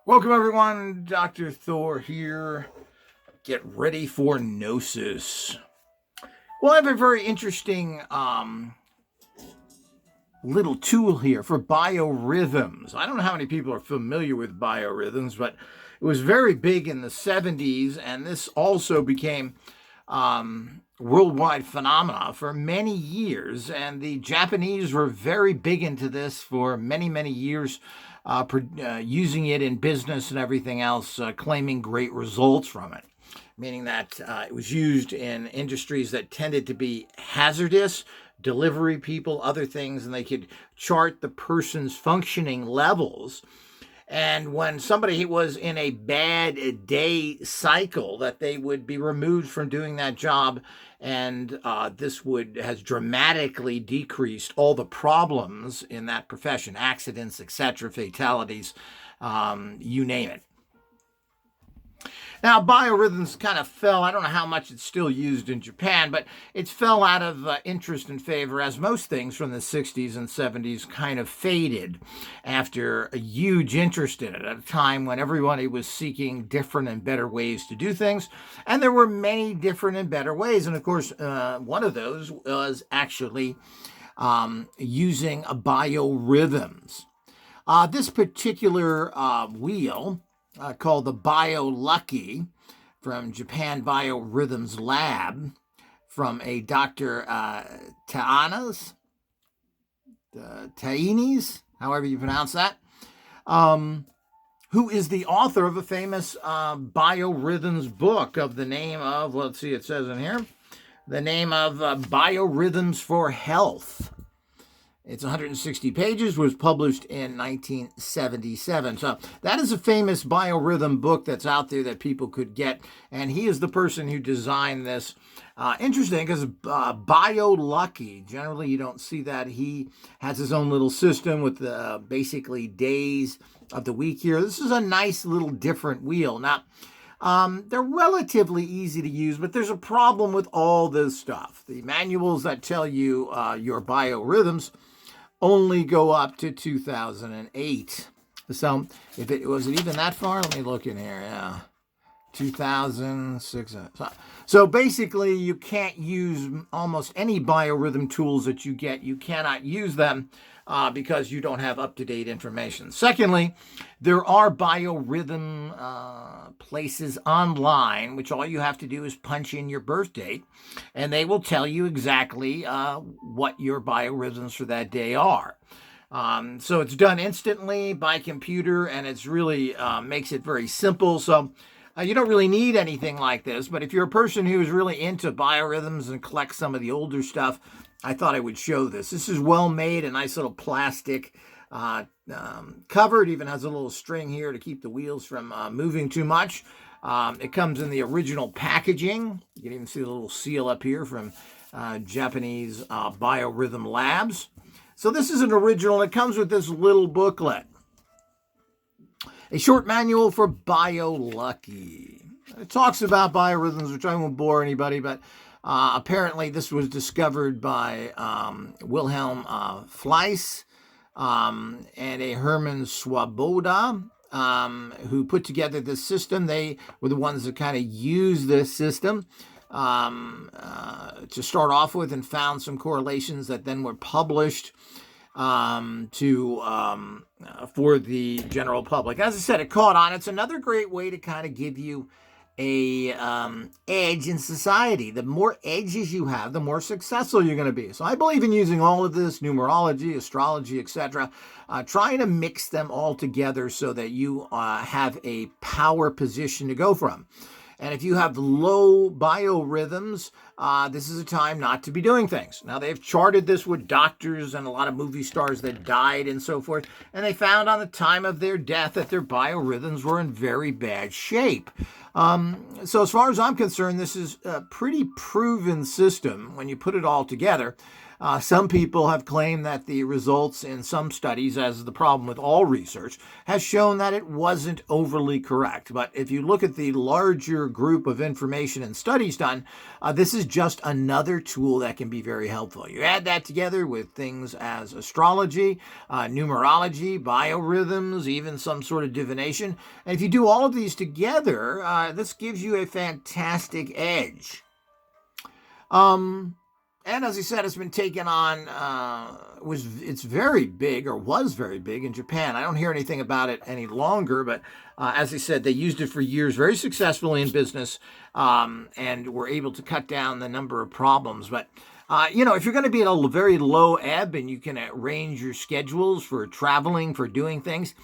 Welcome everyone, Dr. Thor here. Get ready for Gnosis. Well, I have a very interesting little tool here for biorhythms. I don't know how many people are familiar with biorhythms, but it was very big in the 70s, and this also became worldwide phenomena for many years, and the Japanese were very big into this for many years, using it in business and everything else, claiming great results from it, meaning that it was used in industries that tended to be hazardous, delivery people, other things, and they could chart the person's functioning levels. And when somebody was in a bad day cycle, that they would be removed from doing that job, and this has dramatically decreased all the problems in that profession, accidents, etc., fatalities, you name it. Now, biorhythms kind of fell. I don't know how much it's still used in Japan, but it fell out of interest and favor, as most things from the 60s and 70s kind of faded after a huge interest in it at a time when everybody was seeking different and better ways to do things. And there were many different and better ways. And of course, one of those was actually using biorhythms. This particular wheel, called the Lucky from Japan Biorhythms Lab, from a Dr. Tainis, however you pronounce that, who is the author of a famous biorhythms book of the name of, let's see, it says in here, the name of Biorhythms for Health. It's 160 pages, was published in 1977. So that is a famous biorhythm book that's out there that people could get. And he is the person who designed this. Interesting, because Lucky, generally you don't see that. He has his own little system with basically days of the week here. This is a nice little different wheel. Now, they're relatively easy to use, but there's a problem with all this stuff. The manuals that tell you your biorhythms only go up to 2008. So if it was it even that far, let me look in here. Yeah, 2006. So basically, you can't use almost any biorhythm tools that you get. You cannot use them because you don't have up-to-date information. Secondly, there are biorhythm places online, which all you have to do is punch in your birth date, and they will tell you exactly what your biorhythms for that day are. So it's done instantly by computer, and it's really makes it very simple. So you don't really need anything like this, but if you're a person who is really into biorhythms and collects some of the older stuff, I thought I would show this. This is well made, a nice little plastic cover. It even has a little string here to keep the wheels from moving too much. It comes in the original packaging. You can even see the little seal up here from Japanese Biorhythm Labs. So this is an original. It comes with this little booklet. A short manual for Lucky. It talks about biorhythms, which I won't bore anybody, but apparently this was discovered by Wilhelm Fleiss and a Hermann Swoboda, who put together this system. They were the ones that kind of used this system to start off with, and found some correlations that then were published for the general public. As I said, it caught on. It's another great way to kind of give you a edge in society. The more edges you have, the more successful you're going to be. So I believe in using all of this, numerology, astrology, etc., trying to mix them all together so that you have a power position to go from. And if you have low biorhythms, this is a time not to be doing things. Now, they've charted this with doctors and a lot of movie stars that died and so forth, and they found on the time of their death that their biorhythms were in very bad shape. So as far as I'm concerned, this is a pretty proven system when you put it all together. Some people have claimed that the results in some studies, as the problem with all research, has shown that it wasn't overly correct. But if you look at the larger group of information and studies done, this is just another tool that can be very helpful. You add that together with things as astrology, numerology, biorhythms, even some sort of divination. And if you do all of these together, this gives you a fantastic edge. And as I said, it's been taken on, it's very big, or was very big in Japan. I don't hear anything about it any longer, but as I said, they used it for years very successfully in business, and were able to cut down the number of problems. But if you're going to be at a very low ebb and you can arrange your schedules for traveling, for doing things,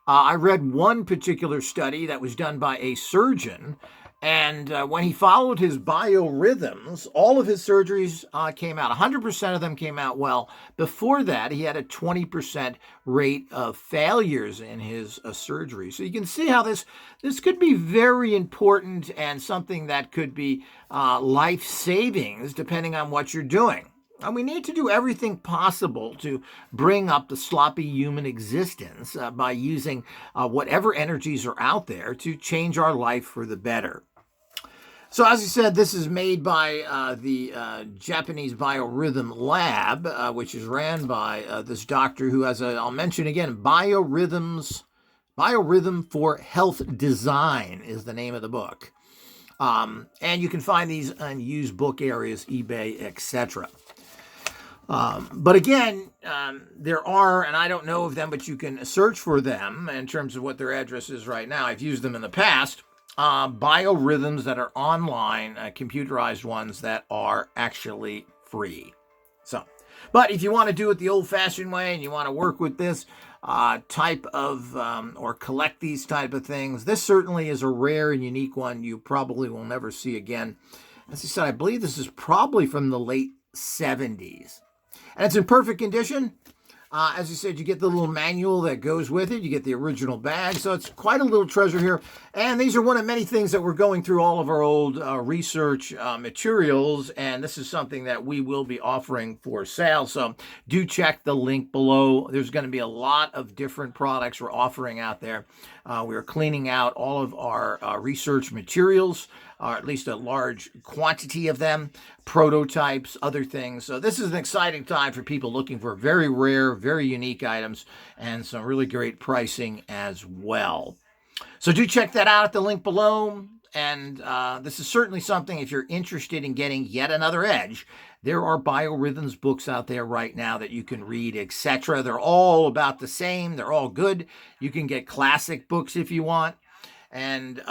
I read one particular study that was done by a surgeon. And when he followed his biorhythms, all of his surgeries came out. 100% of them came out well. Before that, he had a 20% rate of failures in his surgery. So you can see how this could be very important and something that could be life savings depending on what you're doing. And we need to do everything possible to bring up the sloppy human existence by using whatever energies are out there to change our life for the better. So as I said, this is made by the Japanese Biorhythm Lab, which is ran by this doctor who has I'll mention again, Biorhythm for Health Design is the name of the book. And you can find these on used book areas, eBay, etc. But again, there are, and I don't know of them, but you can search for them in terms of what their address is right now. I've used them in the past. Biorhythms that are online, computerized ones that are actually free. So, but if you want to do it the old-fashioned way and you want to work with this type of, or collect these type of things, this certainly is a rare and unique one you probably will never see again. As I said, I believe this is probably from the late 70s. And it's in perfect condition. As I said, you get the little manual that goes with it. You get the original bag. So it's quite a little treasure here. And these are one of many things that we're going through all of our old research materials. And this is something that we will be offering for sale. So do check the link below. There's going to be a lot of different products we're offering out there. We're cleaning out all of our research materials, or at least a large quantity of them, prototypes, other things. So this is an exciting time for people looking for very rare, very unique items and some really great pricing as well. So do check that out at the link below. And this is certainly something, if you're interested in getting yet another edge, there are Biorhythms books out there right now that you can read, etc. They're all about the same. They're all good. You can get classic books if you want and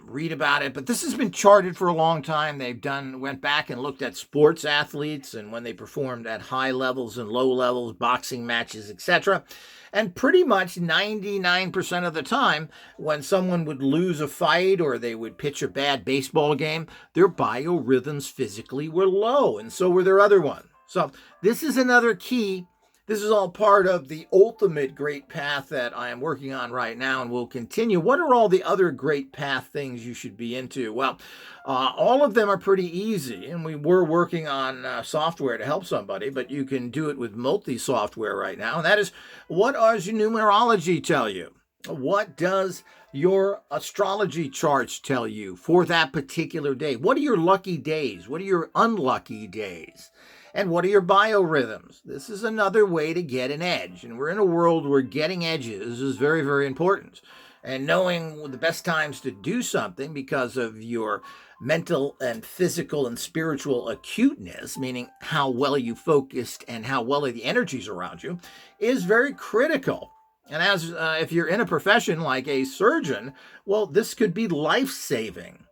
read about it. But this has been charted for a long time. Went back and looked at sports athletes and when they performed at high levels and low levels, boxing matches, etc. And pretty much 99% of the time, when someone would lose a fight or they would pitch a bad baseball game, their biorhythms physically were low, and so were their other ones. So this is another key. This is all part of the ultimate great path that I am working on right now and will continue. What are all the other great path things you should be into? Well, all of them are pretty easy, and we were working on software to help somebody, but you can do it with multi-software right now, and that is, what does your numerology tell you? What does your astrology charts tell you for that particular day? What are your lucky days? What are your unlucky days? And what are your biorhythms? This is another way to get an edge. And we're in a world where getting edges is very, very important. And knowing the best times to do something because of your mental and physical and spiritual acuteness, meaning how well you focused and how well are the energies around you, is very critical. And as if you're in a profession like a surgeon, well, this could be life-saving.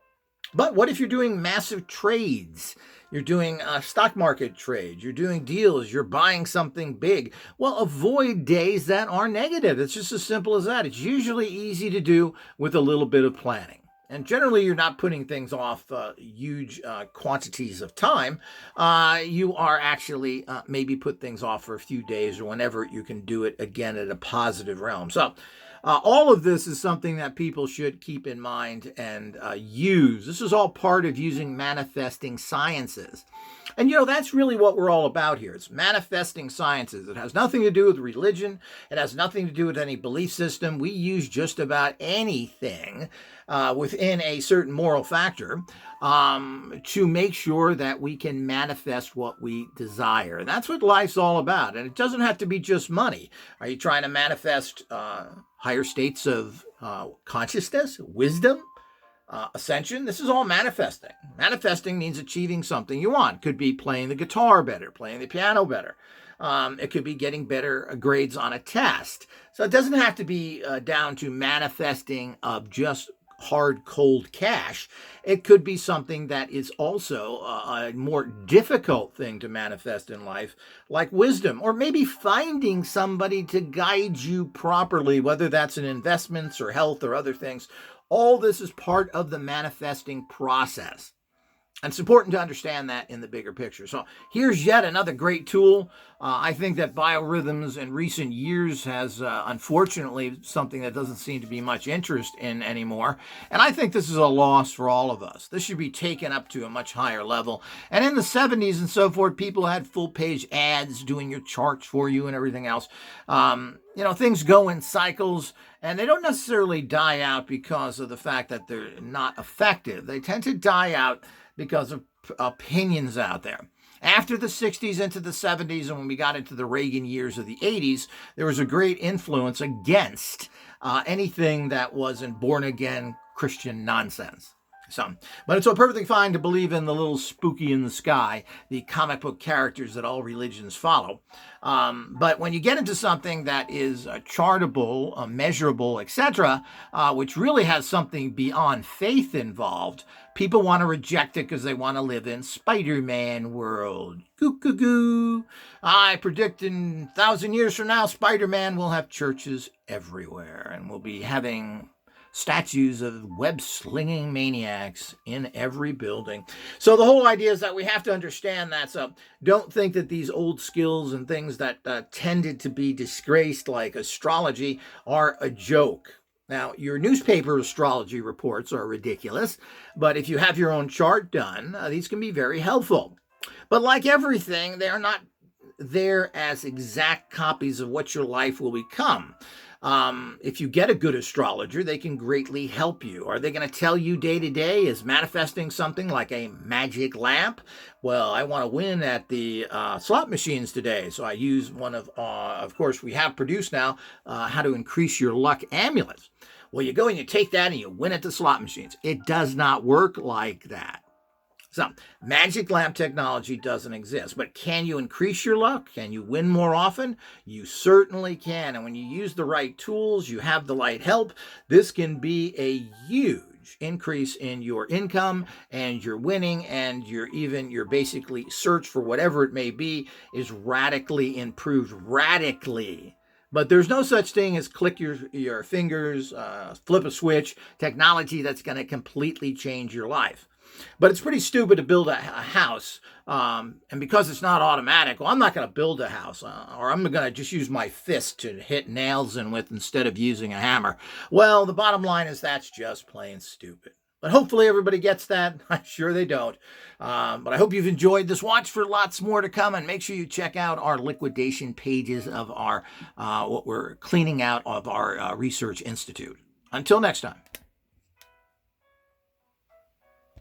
But what if you're doing massive trades? You're doing stock market trades. You're doing deals. You're buying something big. Well, avoid days that are negative. It's just as simple as that. It's usually easy to do with a little bit of planning. And generally, you're not putting things off huge quantities of time. You are actually maybe put things off for a few days or whenever you can do it again at a positive realm. So all of this is something that people should keep in mind and use. This is all part of using manifesting sciences. And that's really what we're all about here. It's manifesting sciences. It has nothing to do with religion. It has nothing to do with any belief system. We use just about anything within a certain moral factor to make sure that we can manifest what we desire. And that's what life's all about. And it doesn't have to be just money. Are you trying to manifest higher states of consciousness, wisdom? Ascension? This is all manifesting. Manifesting means achieving something you want. Could be playing the guitar better, playing the piano better. It could be getting better grades on a test. So it doesn't have to be down to manifesting of just hard, cold cash. It could be something that is also a more difficult thing to manifest in life, like wisdom, or maybe finding somebody to guide you properly, whether that's in investments or health or other things. All this is part of the manifesting process. And it's important to understand that in the bigger picture. So here's yet another great tool. I think that biorhythms in recent years has, unfortunately, something that doesn't seem to be much interest in anymore. And I think this is a loss for all of us. This should be taken up to a much higher level. And in the 70s and so forth, people had full-page ads doing your charts for you and everything else. Things go in cycles, and they don't necessarily die out because of the fact that they're not effective. They tend to die out because of opinions out there. After the 60s into the 70s, and when we got into the Reagan years of the 80s, there was a great influence against anything that wasn't born-again Christian nonsense. But it's so perfectly fine to believe in the little spooky in the sky, the comic book characters that all religions follow. But when you get into something that is chartable, measurable, etc., which really has something beyond faith involved, people want to reject it because they want to live in Spider-Man world. Goo. I predict in 1,000 years from now, Spider-Man will have churches everywhere, and we'll be having statues of web-slinging maniacs in every building. So the whole idea is that we have to understand that. So don't think that these old skills and things that tended to be disgraced, like astrology, are a joke. Now, your newspaper astrology reports are ridiculous, but if you have your own chart done, these can be very helpful. But like everything, they are not there as exact copies of what your life will become. If you get a good astrologer, they can greatly help you. Are they going to tell you day to day? Is manifesting something like a magic lamp? Well, I want to win at the slot machines today, so I use one of course, we have produced now how to increase your luck amulets. Well, you go and you take that and you win at the slot machines. It does not work like that. So, magic lamp technology doesn't exist, but can you increase your luck? Can you win more often? You certainly can, and when you use the right tools, you have the right help, this can be a huge increase in your income and your winning, and your basically search for whatever it may be is radically improved. Radically. But there's no such thing as click your fingers, flip a switch, technology that's going to completely change your life. But it's pretty stupid to build a house, and because it's not automatic, well, I'm not going to build a house, or I'm going to just use my fist to hit nails in with instead of using a hammer. Well, the bottom line is that's just plain stupid. But hopefully everybody gets that. I'm sure they don't. But I hope you've enjoyed this. Watch for lots more to come, and make sure you check out our liquidation pages of our what we're cleaning out of our research institute. Until next time.